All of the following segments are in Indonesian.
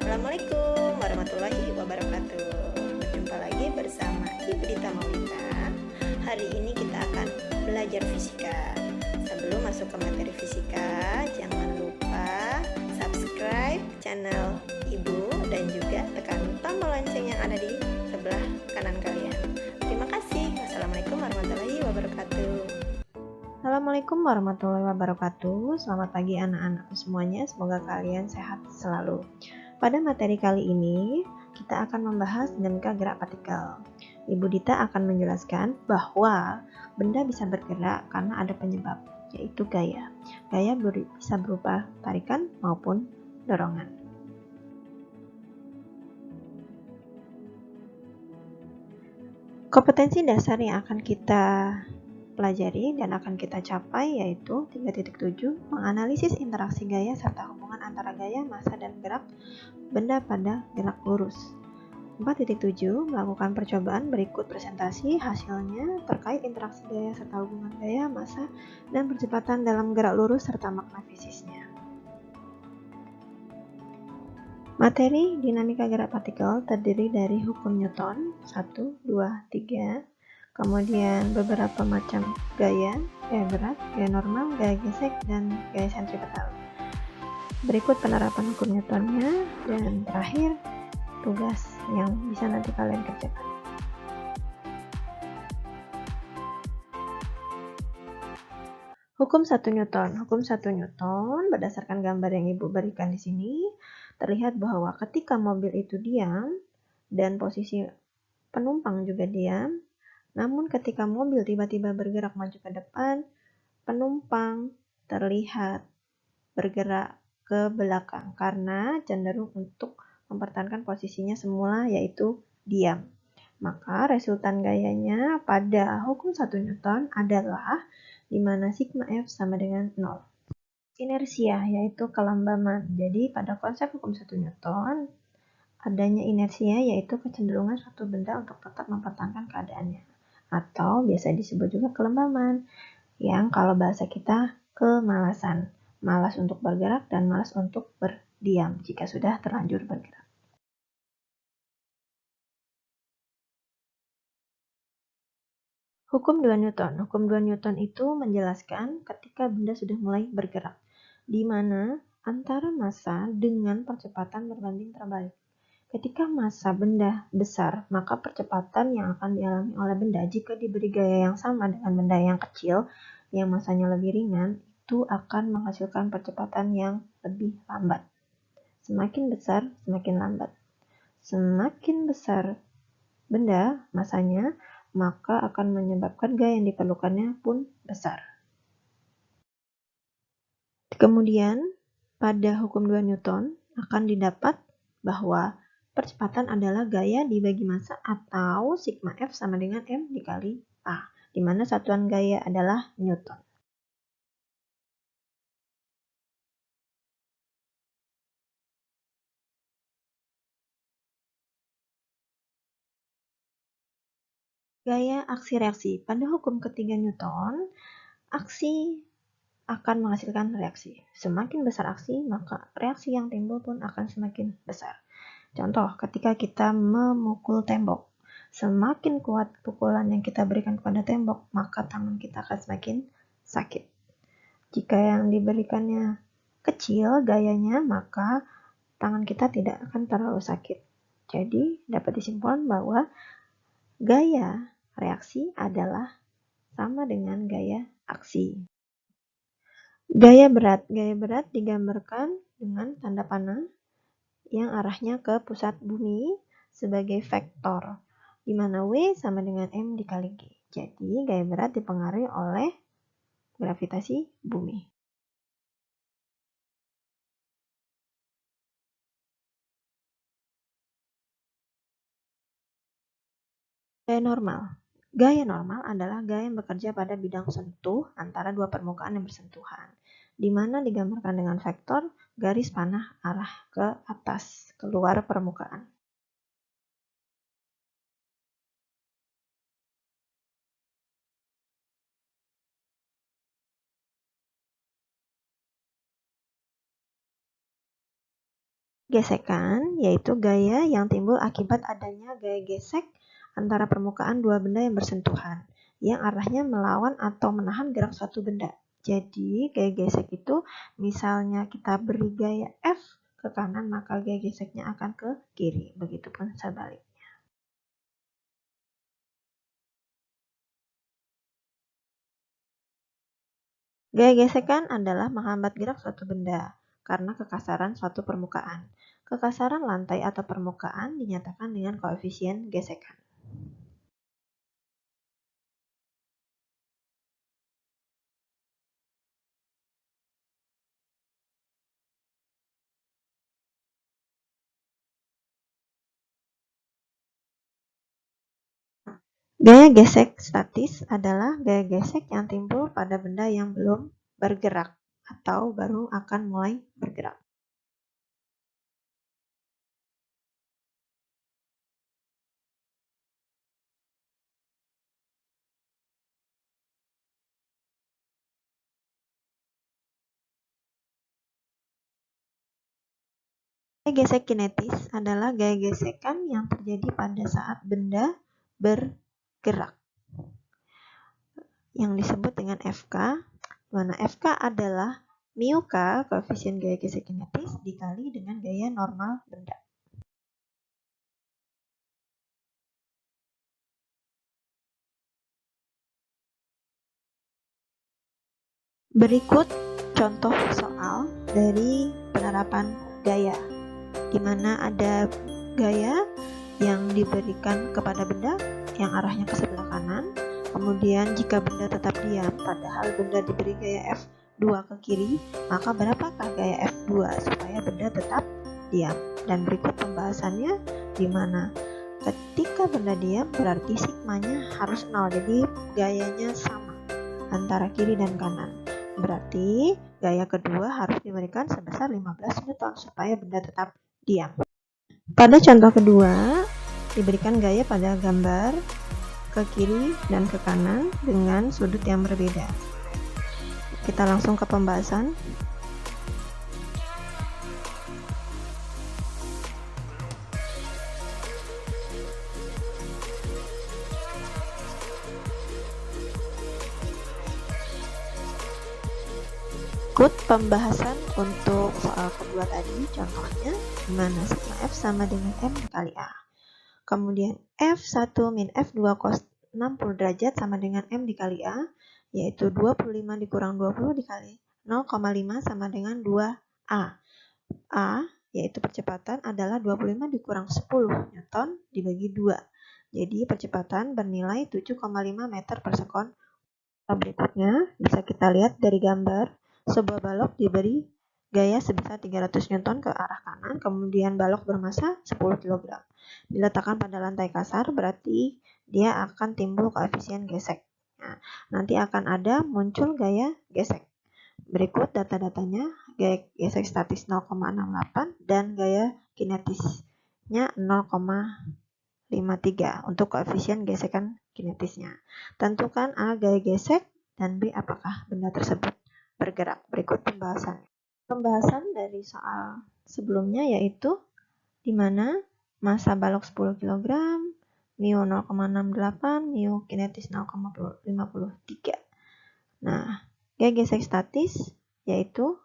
Assalamualaikum warahmatullahi wabarakatuh. Berjumpa lagi bersama Ibu Dita Maulita. Hari ini kita akan belajar fisika. Sebelum masuk ke materi fisika, jangan lupa subscribe channel Ibu dan juga tekan tombol lonceng yang ada di sebelah kanan kalian. Terima kasih. Wassalamualaikum warahmatullahi wabarakatuh. Assalamualaikum warahmatullahi wabarakatuh. Selamat pagi anak-anakku semuanya. Semoga kalian sehat selalu. Pada materi kali ini, kita akan membahas dinamika gerak partikel. Ibu Dita akan menjelaskan bahwa benda bisa bergerak karena ada penyebab, yaitu gaya. Gaya bisa berupa tarikan maupun dorongan. Kompetensi dasar yang akan kita pelajari dan akan kita capai yaitu 3.7 menganalisis interaksi gaya serta hubungan antara gaya, massa, dan gerak benda pada gerak lurus. 4.7 melakukan percobaan berikut presentasi hasilnya terkait interaksi gaya serta hubungan gaya, massa, dan percepatan dalam gerak lurus serta makna fisiknya. Materi dinamika gerak partikel terdiri dari hukum Newton 1, 2, 3, kemudian beberapa macam gaya berat, gaya normal, gaya gesek, dan gaya sentripetal. Berikut penerapan hukum Newtonnya, dan terakhir tugas yang bisa nanti kalian kerjakan. Hukum 1 Newton. Hukum 1 Newton berdasarkan gambar yang Ibu berikan di sini, terlihat bahwa ketika mobil itu diam dan posisi penumpang juga diam, namun ketika mobil tiba-tiba bergerak maju ke depan, penumpang terlihat bergerak ke belakang karena cenderung untuk mempertahankan posisinya semula yaitu diam. Maka resultan gayanya pada hukum 1 Newton adalah di mana sigma F sama dengan 0. Inersia yaitu kelembaman. Jadi pada konsep hukum 1 Newton, adanya inersia yaitu kecenderungan suatu benda untuk tetap mempertahankan keadaannya, atau biasa disebut juga kelembaman, yang kalau bahasa kita kemalasan, malas untuk bergerak dan malas untuk berdiam jika sudah terlanjur bergerak. Hukum 2 Newton. Hukum 2 Newton itu menjelaskan ketika benda sudah mulai bergerak, di mana antara massa dengan percepatan berbanding terbalik. Ketika massa benda besar, maka percepatan yang akan dialami oleh benda jika diberi gaya yang sama dengan benda yang kecil, yang massanya lebih ringan, itu akan menghasilkan percepatan yang lebih lambat. Semakin besar, semakin lambat. Semakin besar benda massanya, maka akan menyebabkan gaya yang diperlukannya pun besar. Kemudian, pada hukum 2 Newton akan didapat bahwa percepatan adalah gaya dibagi massa atau sigma F sama dengan M dikali A, di mana satuan gaya adalah Newton. Gaya aksi reaksi. Pada hukum ketiga Newton, aksi akan menghasilkan reaksi. Semakin besar aksi, maka reaksi yang timbul pun akan semakin besar. Contoh, ketika kita memukul tembok, semakin kuat pukulan yang kita berikan kepada tembok, maka tangan kita akan semakin sakit. Jika yang diberikannya kecil gayanya, maka tangan kita tidak akan terlalu sakit. Jadi, dapat disimpulkan bahwa gaya reaksi adalah sama dengan gaya aksi. Gaya berat. Gaya berat digambarkan dengan tanda panah yang arahnya ke pusat bumi sebagai vektor, di mana W sama dengan M dikali G. Jadi, gaya berat dipengaruhi oleh gravitasi bumi. Gaya normal. Gaya normal adalah gaya yang bekerja pada bidang sentuh antara dua permukaan yang bersentuhan, di mana digambarkan dengan vektor garis panah arah ke atas, keluar permukaan. Gesekan yaitu gaya yang timbul akibat adanya gaya gesek antara permukaan dua benda yang bersentuhan, yang arahnya melawan atau menahan gerak suatu benda. Jadi, gaya gesek itu misalnya kita beri gaya F ke kanan, maka gaya geseknya akan ke kiri. Begitupun sebaliknya. Gaya gesekan adalah menghambat gerak suatu benda karena kekasaran suatu permukaan. Kekasaran lantai atau permukaan dinyatakan dengan koefisien gesekan. Gaya gesek statis adalah gaya gesek yang timbul pada benda yang belum bergerak atau baru akan mulai bergerak. Gaya gesek kinetis adalah gaya gesekan yang terjadi pada saat benda bergerak, yang disebut dengan FK, di mana FK adalah mu K, koefisien gaya gesek kinetis, dikali dengan gaya normal benda. Berikut contoh soal dari penerapan gaya, di mana ada gaya yang diberikan kepada benda yang arahnya ke sebelah kanan. Kemudian jika benda tetap diam, padahal benda diberi gaya F2 ke kiri, maka berapakah gaya F2 supaya benda tetap diam? Dan berikut pembahasannya, di mana ketika benda diam berarti sigmanya harus 0, jadi gayanya sama antara kiri dan kanan. Berarti gaya kedua harus diberikan sebesar 15 Newton supaya benda tetap diam. Pada contoh kedua, diberikan gaya pada gambar ke kiri dan ke kanan dengan sudut yang berbeda. Kita langsung ke pembahasan. Ikut pembahasan untuk soal kedua tadi, contohnya dimana sigma F sama dengan M dikali A. Kemudian F1 min F2 cos 60 derajat sama dengan M dikali A, yaitu 25 dikurang 20 dikali 0,5 sama dengan 2A. A, yaitu percepatan, adalah 25 dikurang 10 Newton dibagi 2. Jadi percepatan bernilai 7,5 meter per sekon. Berikutnya bisa kita lihat dari gambar. Sebuah balok diberi gaya sebesar 300 Newton ke arah kanan, kemudian balok bermasa 10 kg. Diletakkan pada lantai kasar, berarti dia akan timbul koefisien gesek. Nah, nanti akan ada muncul gaya gesek. Berikut data-datanya, gaya gesek statis 0,68 dan gaya kinetisnya 0,53 untuk koefisien gesekan kinetisnya. Tentukan A gaya gesek dan B apakah benda tersebut bergerak. Berikut pembahasan. Pembahasan dari soal sebelumnya yaitu di mana massa balok 10 kg, mu 0,68, mu kinetis 0,53. Nah, gaya gesek statis yaitu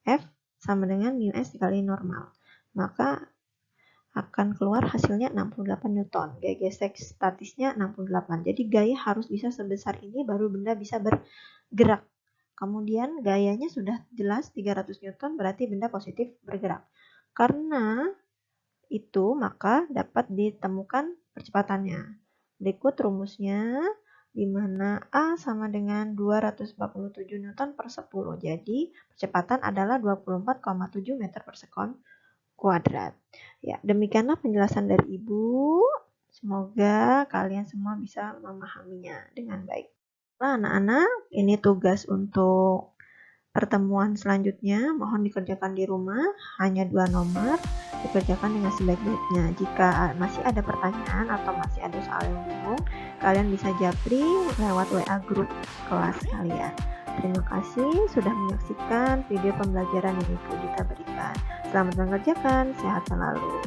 F sama dengan mu S dikali normal. Maka akan keluar hasilnya 68 Newton. Gaya gesek statisnya 68. Jadi gaya harus bisa sebesar ini baru benda bisa bergerak. Kemudian gayanya sudah jelas 300 Newton, berarti benda positif bergerak. Karena itu maka dapat ditemukan percepatannya. Berikut rumusnya, di mana A sama dengan 247 Newton per 10. Jadi percepatan adalah 24,7 meter per sekon kuadrat. Ya, demikianlah penjelasan dari Ibu. Semoga kalian semua bisa memahaminya dengan baik. Nah, anak-anak, ini tugas untuk pertemuan selanjutnya. Mohon dikerjakan di rumah, hanya 2 nomor, dikerjakan dengan sebaik-baiknya. Jika masih ada pertanyaan atau masih ada soal yang bingung, kalian bisa japri lewat WA grup kelas kalian. Terima kasih sudah menyaksikan video pembelajaran yang Ibu Dita berikan. Selamat mengerjakan, sehat selalu.